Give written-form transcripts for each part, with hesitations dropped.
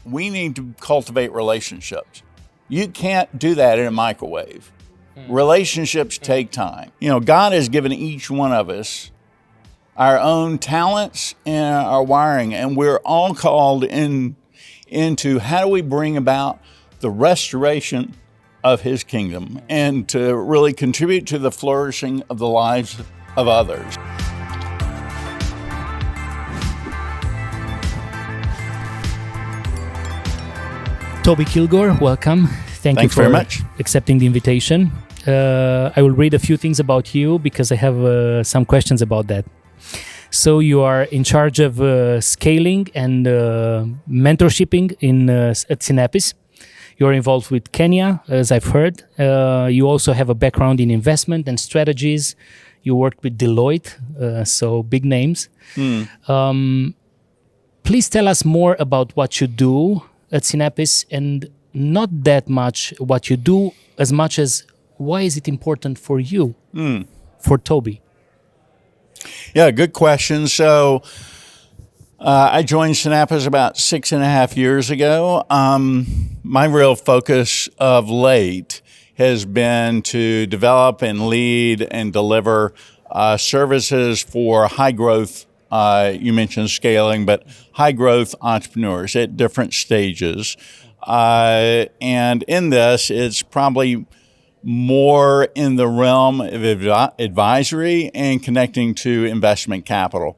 we need to cultivate relationships. You can't do that in a microwave. Relationships take time. God has given each one of us our own talents and our wiring, and we're all called into how do we bring about the restoration of His kingdom and to really contribute to the flourishing of the lives of others. Toby Kilgore, welcome. Thank you for very much. Accepting the invitation. I will read a few things about you because I have some questions about that. So you are in charge of scaling and mentorshiping at Sinapis. You're involved with Kenya, as I've heard. You also have a background in investment and strategies. You worked with Deloitte, so big names. Please tell us more about what you do at Sinapis, and not that much what you do as much as why is it important for you, for Toby? Yeah, good question. So I joined Sinapis about 6.5 years ago. My real focus of late has been to develop and lead and deliver services for high growth, you mentioned scaling, but high growth entrepreneurs at different stages. And in this, it's probably more in the realm of advisory and connecting to investment capital,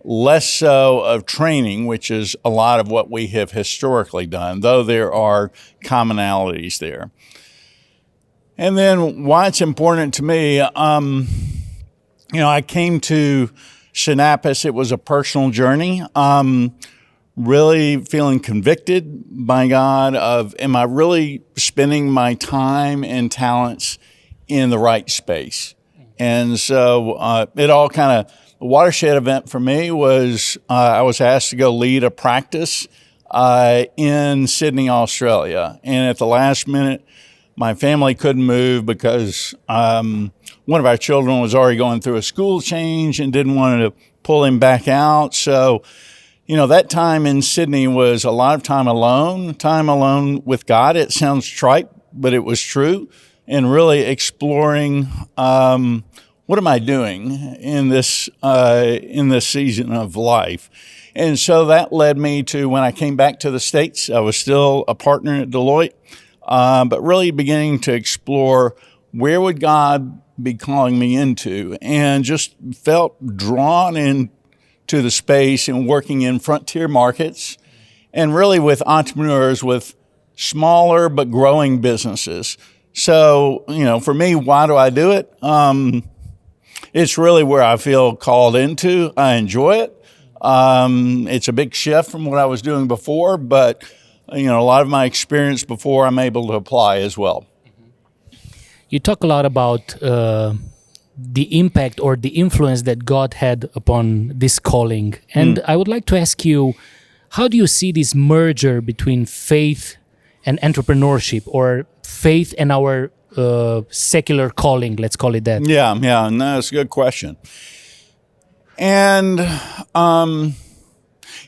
less so of training, which is a lot of what we have historically done, though there are commonalities there. And then why it's important to me, I came to Sinapis, it was a personal journey. Really feeling convicted by God of, am I really spending my time and talents in the right space? And so it all kind of, the watershed event for me was I was asked to go lead a practice in Sydney, Australia. And at the last minute, my family couldn't move because one of our children was already going through a school change and didn't want to pull him back out. So that time in Sydney was a lot of time alone with God. It sounds trite, but it was true. And really exploring, what am I doing in this season of life? And so that led me to, when I came back to the States, I was still a partner at Deloitte, but really beginning to explore where would God be calling me into, and just felt drawn into the space and working in frontier markets and really with entrepreneurs with smaller but growing businesses. So, for me, why do I do it? It's really where I feel called into. I enjoy it. It's a big shift from what I was doing before, but, a lot of my experience before I'm able to apply as well. You talk a lot about the impact or the influence that God had upon this calling. And I would like to ask you, how do you see this merger between faith and entrepreneurship, or faith and our secular calling, let's call it that? Yeah, no, it's a good question. And,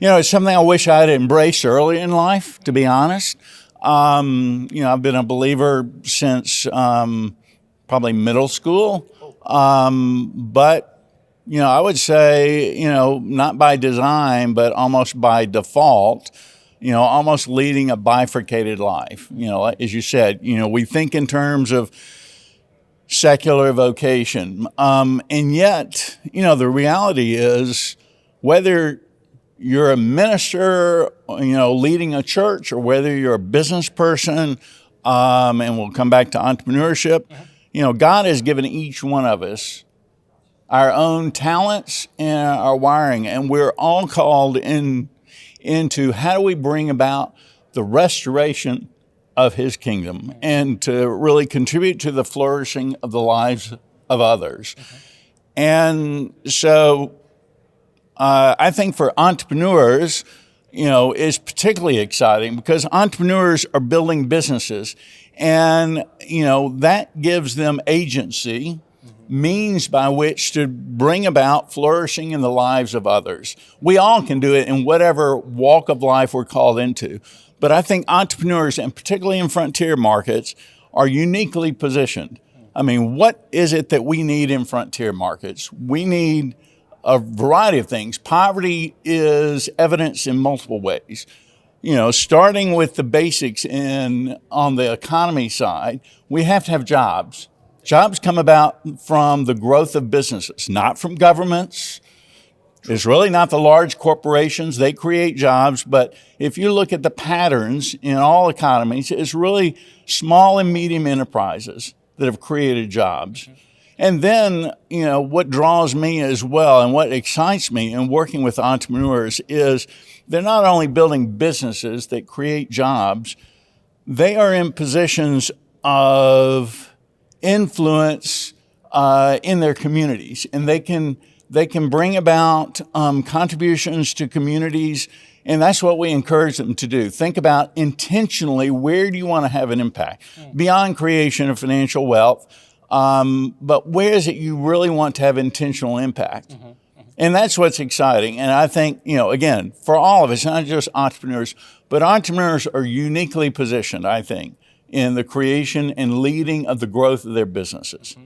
it's something I wish I had embraced early in life, to be honest. I've been a believer since probably middle school. But, I would say, not by design, but almost by default, almost leading a bifurcated life. As you said, we think in terms of secular vocation. And yet, the reality is, whether you're a minister, leading a church, or whether you're a business person, and we'll come back to entrepreneurship, God has given each one of us our own talents and our wiring, and we're all called into how do we bring about the restoration of His kingdom and to really contribute to the flourishing of the lives of others. And so I think for entrepreneurs, is particularly exciting because entrepreneurs are building businesses, and, that gives them agency, means by which to bring about flourishing in the lives of others. We all can do it in whatever walk of life we're called into. But I think entrepreneurs, and particularly in frontier markets, are uniquely positioned. I mean, what is it that we need in frontier markets? We need a variety of things. Poverty is evidenced in multiple ways. Starting with the basics on the economy side, we have to have jobs. Jobs come about from the growth of businesses, not from governments. It's really not the large corporations. They create jobs. But if you look at the patterns in all economies, it's really small and medium enterprises that have created jobs. And then, what draws me as well and what excites me in working with entrepreneurs is they're not only building businesses that create jobs, they are in positions of influence in their communities, and they can bring about contributions to communities, and that's what we encourage them to do. Think about intentionally, where do you want to have an impact beyond creation of financial wealth, but where is it you really want to have intentional impact? And that's what's exciting. And I think, again, for all of us, not just entrepreneurs, but entrepreneurs are uniquely positioned, I think, in the creation and leading of the growth of their businesses.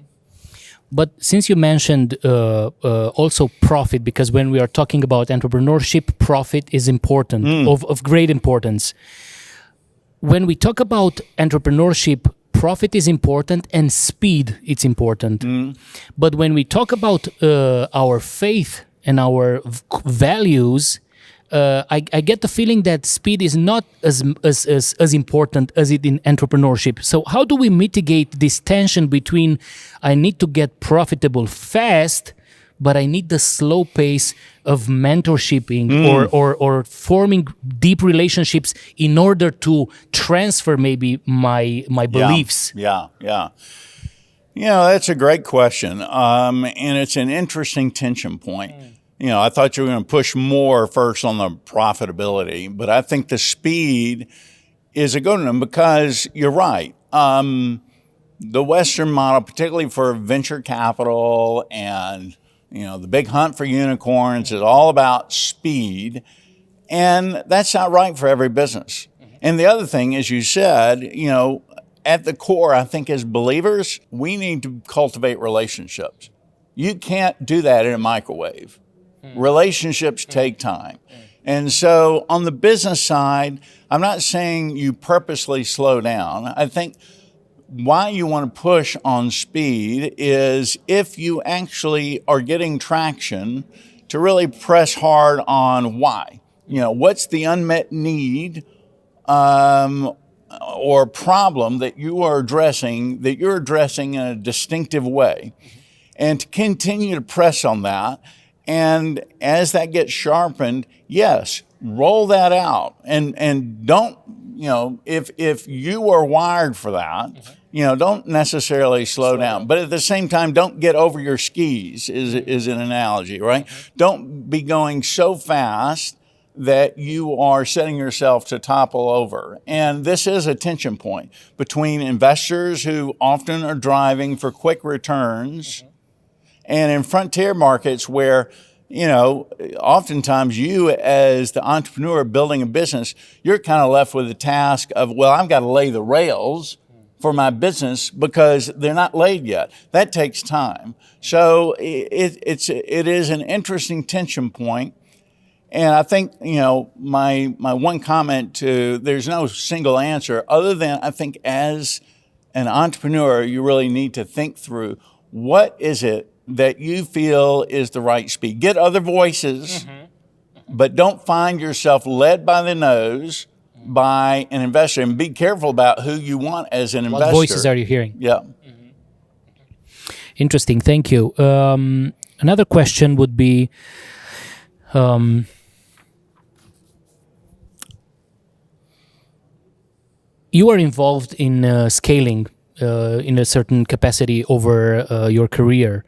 But since you mentioned also profit, because when we are talking about entrepreneurship, profit is important, of great importance. When we talk about entrepreneurship, profit is important and speed is important. But when we talk about our faith and our values, I get the feeling that speed is not as important as it in entrepreneurship. So how do we mitigate this tension between I need to get profitable fast, but I need the slow pace of mentorshiping or forming deep relationships in order to transfer maybe my beliefs? Yeah. That's a great question. And it's an interesting tension point. I thought you were going to push more first on the profitability, but I think the speed is a good one because you're right. The Western model, particularly for venture capital and the big hunt for unicorns, is all about speed, and that's not right for every business. And the other thing, as you said, at the core, I think as believers, we need to cultivate relationships. You can't do that in a microwave. Relationships take time. And so on the business side, I'm not saying you purposely slow down. I think why you want to push on speed is if you actually are getting traction, to really press hard on why. What's the unmet need or problem that you're addressing in a distinctive way, and to continue to press on that. And as that gets sharpened, yes, roll that out, and don't, if you are wired for that, don't necessarily slow down. But at the same time, don't get over your skis is an analogy, right? Don't be going so fast that you are setting yourself to topple over. And this is a tension point between investors who often are driving for quick returns, and in frontier markets where, oftentimes you as the entrepreneur building a business, you're kind of left with the task of, well, I've got to lay the rails for my business because they're not laid yet. That takes time. So it is an interesting tension point. And I think, my one comment there's no single answer other than I think as an entrepreneur, you really need to think through what is it that you feel is the right speed. Get other voices, but don't find yourself led by the nose by an investor, and be careful about who you want as an investor. What voices are you hearing? Yeah. Interesting. Thank you. Another question would be, you are involved in scaling in a certain capacity over your career.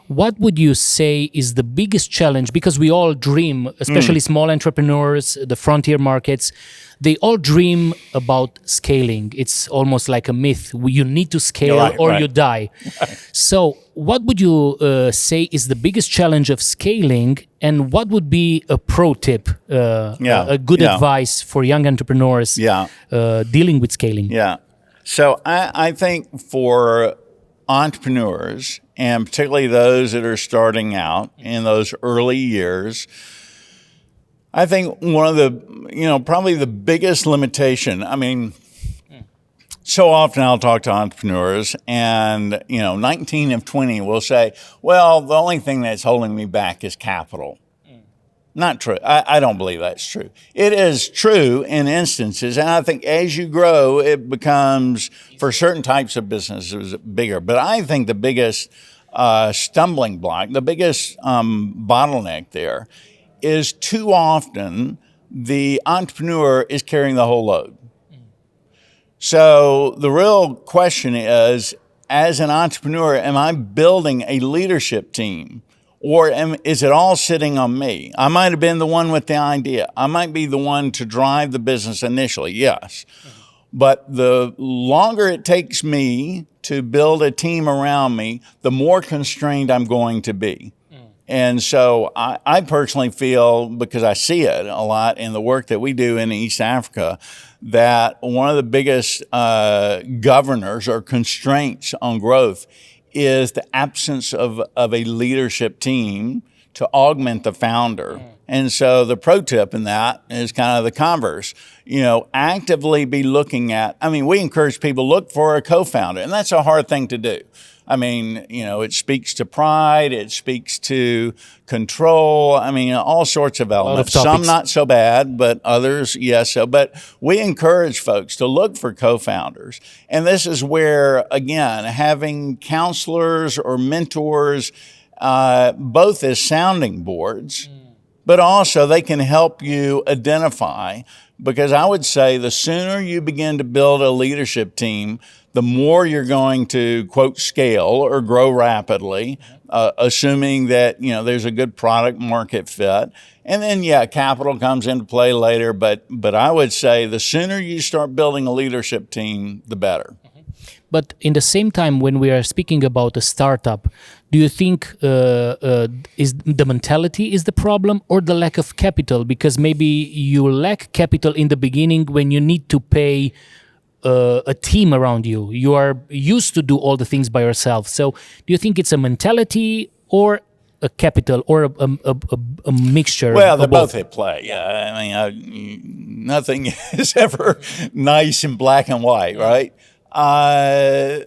What would you say is the biggest challenge? Because we all dream, especially small entrepreneurs, the frontier markets, they all dream about scaling. It's almost like a myth. You need to scale or you die. So, what would you say is the biggest challenge of scaling, and what would be a pro tip, a good advice for young entrepreneurs dealing with scaling? Yeah. So, I think for entrepreneurs, and particularly those that are starting out in those early years, I think one of the, probably the biggest limitation, I mean, so often I'll talk to entrepreneurs and, 19 of 20 will say, well, the only thing that's holding me back is capital. Not true. I don't believe that's true. It is true in instances, and I think as you grow, it becomes, for certain types of businesses, bigger. But I think the biggest stumbling block, the biggest bottleneck there is too often the entrepreneur is carrying the whole load. So the real question is, as an entrepreneur, am I building a leadership team? Or is it all sitting on me? I might have been the one with the idea. I might be the one to drive the business initially, yes. But the longer it takes me to build a team around me, the more constrained I'm going to be. And so I personally feel, because I see it a lot in the work that we do in East Africa, that one of the biggest governors or constraints on growth is the absence of a leadership team to augment the founder. And so the pro tip in that is kind of the converse. Actively be looking at, we encourage people to look for a co-founder, and that's a hard thing to do. It speaks to pride, it speaks to control, all sorts of elements. Some not so bad, but others, yes. But we encourage folks to look for co-founders. And this is where, again, having counselors or mentors, both as sounding boards, but also they can help you identify, because I would say the sooner you begin to build a leadership team, the more you're going to, quote, scale or grow rapidly, assuming that, there's a good product market fit. And then, capital comes into play later. But I would say the sooner you start building a leadership team, the better. But in the same time, when we are speaking about a startup, do you think is the mentality is the problem or the lack of capital? Because maybe you lack capital in the beginning when you need to pay a team around you. You are used to do all the things by yourself. So do you think it's a mentality or a capital or a mixture? Well, they're both at play. Nothing is ever nice in black and white, right? I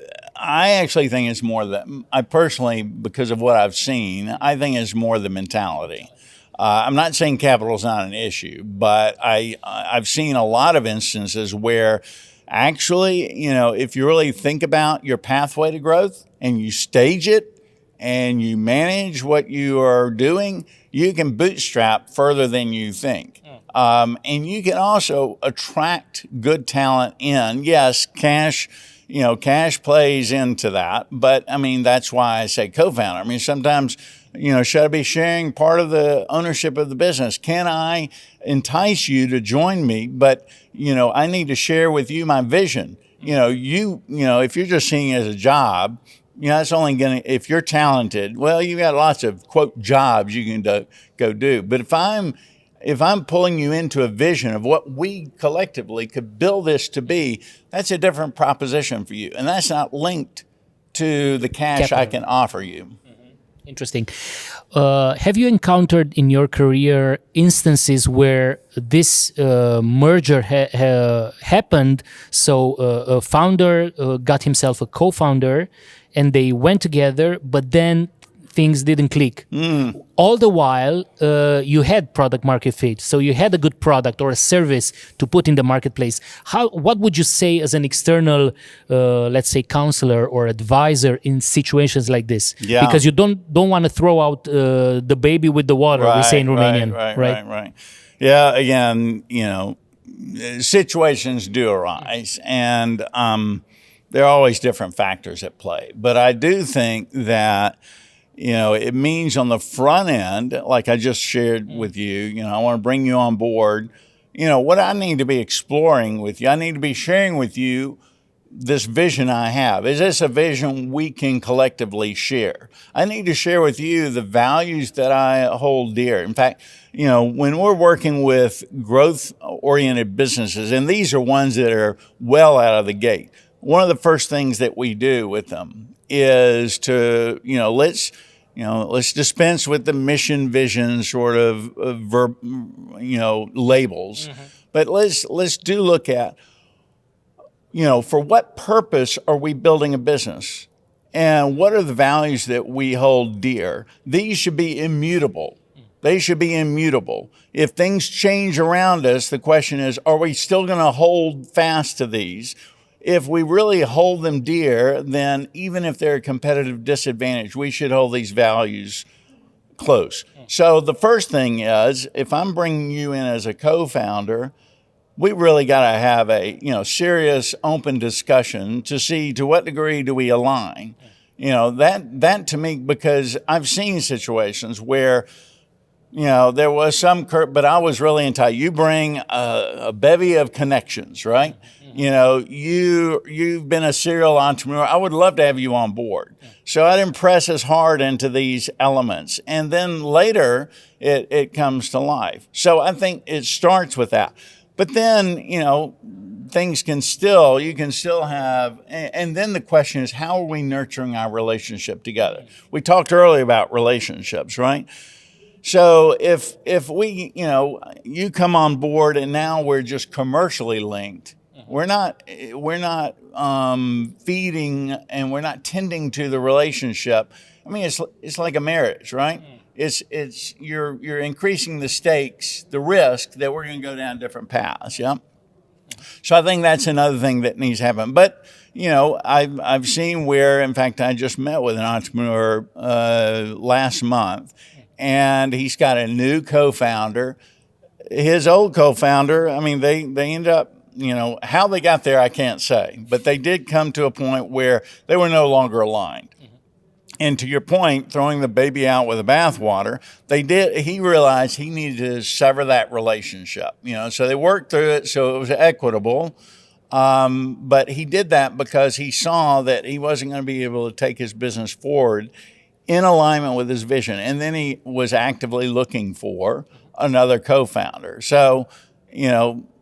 actually think it's more that, I personally, because of what I've seen, I think it's more the mentality. I'm not saying capital is not an issue, but I've seen a lot of instances where actually, if you really think about your pathway to growth and you stage it and you manage what you are doing, you can bootstrap further than you think. And you can also attract good talent in. Yes, cash plays into that. But, that's why I say co-founder. Sometimes, should I be sharing part of the ownership of the business? Can I entice you to join me? But, I need to share with you my vision. If you're just seeing it as a job, it's only if you're talented, well, you've got lots of, quote, jobs you can go do. But if I'm pulling you into a vision of what we collectively could build this to be, that's a different proposition for you. And that's not linked to the cash I can offer you. Interesting. Have you encountered in your career instances where this merger happened? So a founder got himself a co-founder and they went together, but then things didn't click. All the while, you had product market fit. So you had a good product or a service to put in the marketplace. What would you say as an external, let's say, counselor or advisor in situations like this? Yeah. Because you don't want to throw out the baby with the water, we say in Romanian. Right. Yeah, again, situations do arise. And there are always different factors at play. But I do think that it means on the front end, like I just shared with you, I want to bring you on board. What I need to be exploring with you, I need to be sharing with you this vision I have. Is this a vision we can collectively share? I need to share with you the values that I hold dear. In fact, when we're working with growth-oriented businesses, and these are ones that are well out of the gate, one of the first things that we do with them is to, let's dispense with the mission, vision sort of labels, but let's do look at, for what purpose are we building a business? And what are the values that we hold dear? These should be immutable. They should be immutable. If things change around us, the question is, are we still going to hold fast to these? If we really hold them dear, then even if they're a competitive disadvantage, we should hold these values close. So the first thing is, if I'm bringing you in as a co-founder, we really got to have a serious, open discussion to see to what degree do we align. That to me, because I've seen situations where there was some, but I was really entitled. You bring a bevy of connections, right? You've been a serial entrepreneur. I would love to have you on board. So I didn't press as hard into these elements. And then later it comes to life. So I think it starts with that. But then, things you can still have, and then the question is, how are we nurturing our relationship together? We talked earlier about relationships, right? So if we, you come on board and now we're just commercially linked, we're not feeding and we're not tending to the relationship. I mean, it's like a marriage, right? It's you're increasing the stakes, the risk that we're going to go down different paths. Yeah. So I think that's another thing that needs to happen. But I've seen where, in fact, I just met with an entrepreneur last month, and he's got a new co-founder. His old co-founder, I mean, they ended up, how they got there, I can't say, but they did come to a point where they were no longer aligned. And to your point, throwing the baby out with the bathwater, he realized he needed to sever that relationship, so they worked through it so it was equitable. But he did that because he saw that he wasn't going to be able to take his business forward in alignment with his vision. And then he was actively looking for another co-founder. So,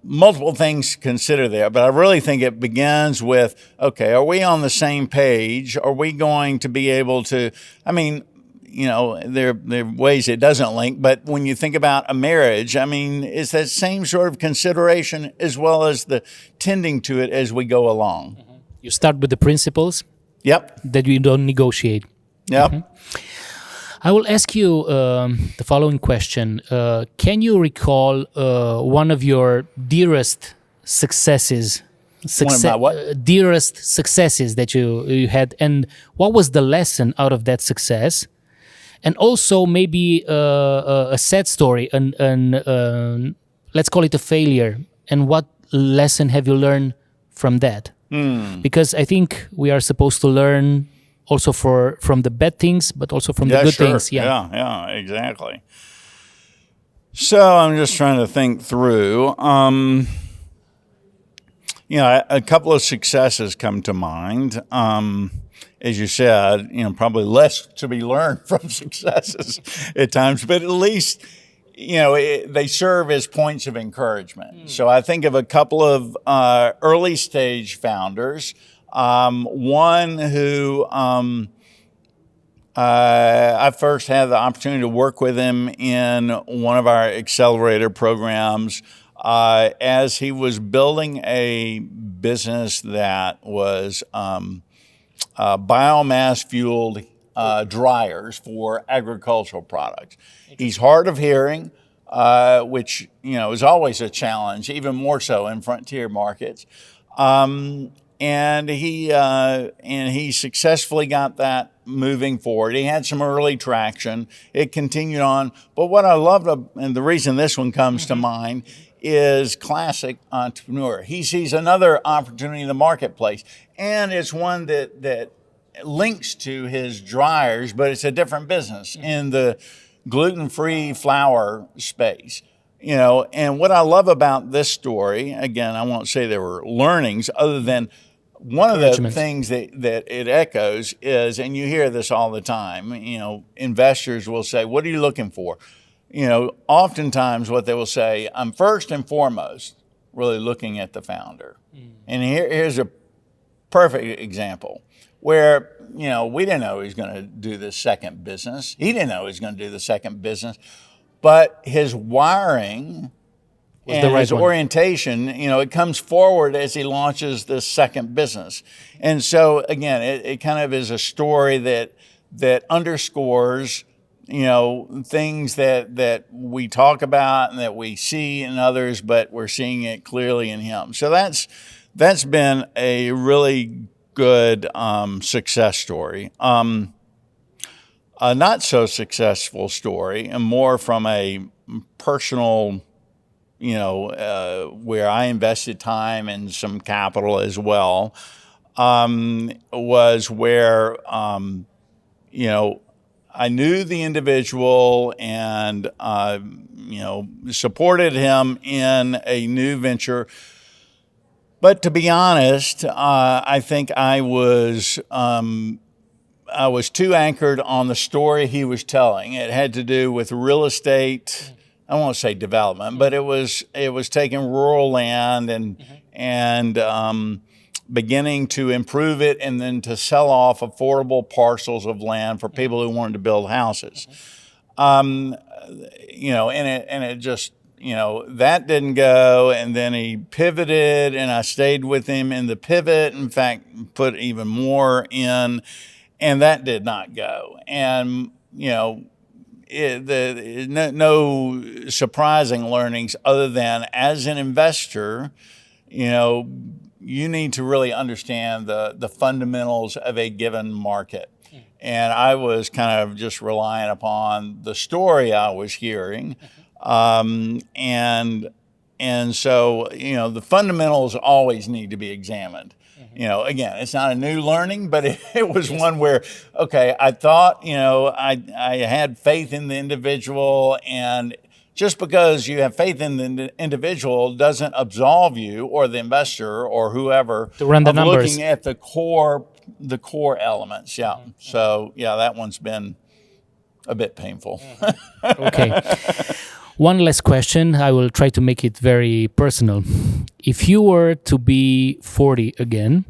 multiple things to consider there, but I really think it begins with, okay, are we on the same page? Are we going to be able to, there are ways it doesn't link, but when you think about a marriage, it's that same sort of consideration as well as the tending to it as we go along. You start with the principles. Yep. That you don't negotiate. Yep. I will ask you the following question. Can you recall one of your dearest successes? Dearest successes that you had, and what was the lesson out of that success? And also maybe a sad story, and let's call it a failure. And what lesson have you learned from that? Because I think we are supposed to learn also from the bad things, but also from the good things. Yeah, exactly. So I'm just trying to think through. A couple of successes come to mind. As you said, probably less to be learned from successes at times, but at least, they serve as points of encouragement. So I think of a couple of early stage founders. One who I first had the opportunity to work with him in one of our accelerator programs as he was building a business that was biomass-fueled dryers for agricultural products. He's hard of hearing, which is always a challenge, even more so in frontier markets. And he successfully got that moving forward. He had some early traction. It continued on. But what I loved, and the reason this one comes to mind, is classic entrepreneur. He sees another opportunity in the marketplace, and it's one that links to his dryers, but it's a different business in the gluten-free flour space. And what I love about this story, again, I won't say there were learnings other than one of the things that it echoes is, and you hear this all the time, investors will say, what are you looking for? Oftentimes what they will say, I'm first and foremost really looking at the founder. And here's a perfect example where, we didn't know he was going to do this second business. He didn't know he was going to do the second business. But his wiring and his orientation, it comes forward as he launches this second business. And so, again, it kind of is a story that underscores, things that we talk about and that we see in others, but we're seeing it clearly in him. So that's been a really good success story. A not so successful story, and more from a personal, where I invested time and some capital as well, was where, I knew the individual and, supported him in a new venture. But to be honest, I think I was too anchored on the story he was telling. It had to do with real estate. I won't say development, but it was taking rural land and beginning to improve it and then to sell off affordable parcels of land for people who wanted to build houses. And it just, that didn't go. And then he pivoted and I stayed with him in the pivot. In fact, put even more in. And that did not go. And, no surprising learnings other than as an investor, you need to really understand the fundamentals of a given market. And I was kind of just relying upon the story I was hearing. And so, the fundamentals always need to be examined. Again, it's not a new learning, but it was one where, okay, I thought, I had faith in the individual, and just because you have faith in the individual doesn't absolve you or the investor or whoever to run the numbers. Looking at the core elements. Yeah. So that one's been a bit painful. Okay. One last question. I will try to make it very personal. If you were to be 40 again,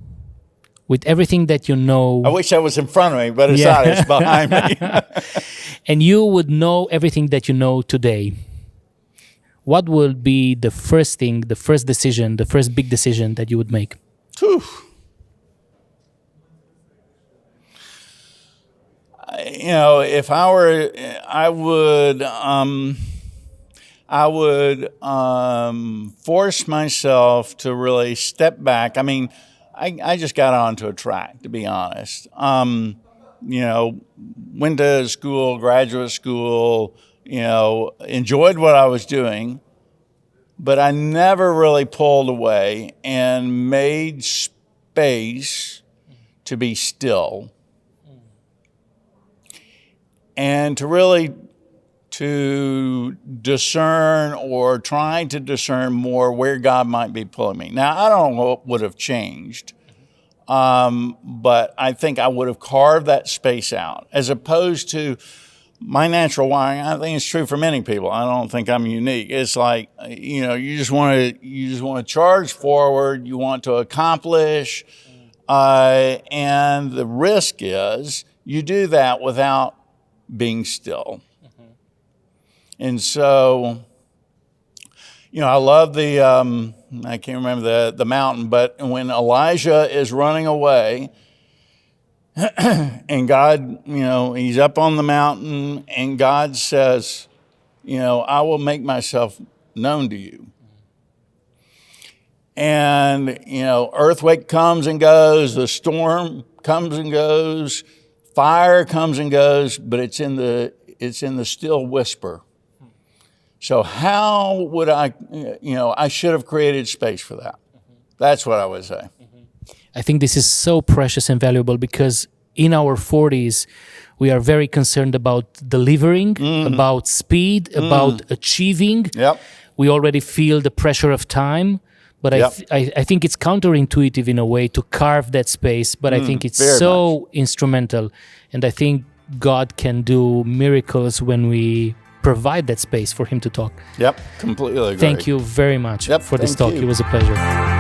with everything that you know... I wish that was in front of me, but it's not. It's behind me. And you would know everything that you know today. What would be the first thing, the first decision, the first big decision that you would make? Whew. If I were, I would force myself to really step back. I mean, I just got onto a track, to be honest. Went to school, graduate school, enjoyed what I was doing, but I never really pulled away and made space to be still and to really to discern or trying to discern more where God might be pulling me. Now, I don't know what would have changed, but I think I would have carved that space out as opposed to my natural wiring. I think it's true for many people. I don't think I'm unique. It's like, you just want to charge forward. You want to accomplish, and the risk is you do that without being still. And so, I love I can't remember the mountain, but when Elijah is running away and God, he's up on the mountain and God says, I will make myself known to you. And, earthquake comes and goes, the storm comes and goes, fire comes and goes, but it's in the still whisper. So how would I should have created space for that. That's what I would say. I think this is so precious and valuable because in our 40s, we are very concerned about delivering, about speed, about achieving. Yep. We already feel the pressure of time, but Yep. I think it's counterintuitive in a way to carve that space, but I think it's very so instrumental. And I think God can do miracles when we provide that space for him to talk. Yep. Completely agree. Thank you very much Yep, for this thank talk. you. It was a pleasure.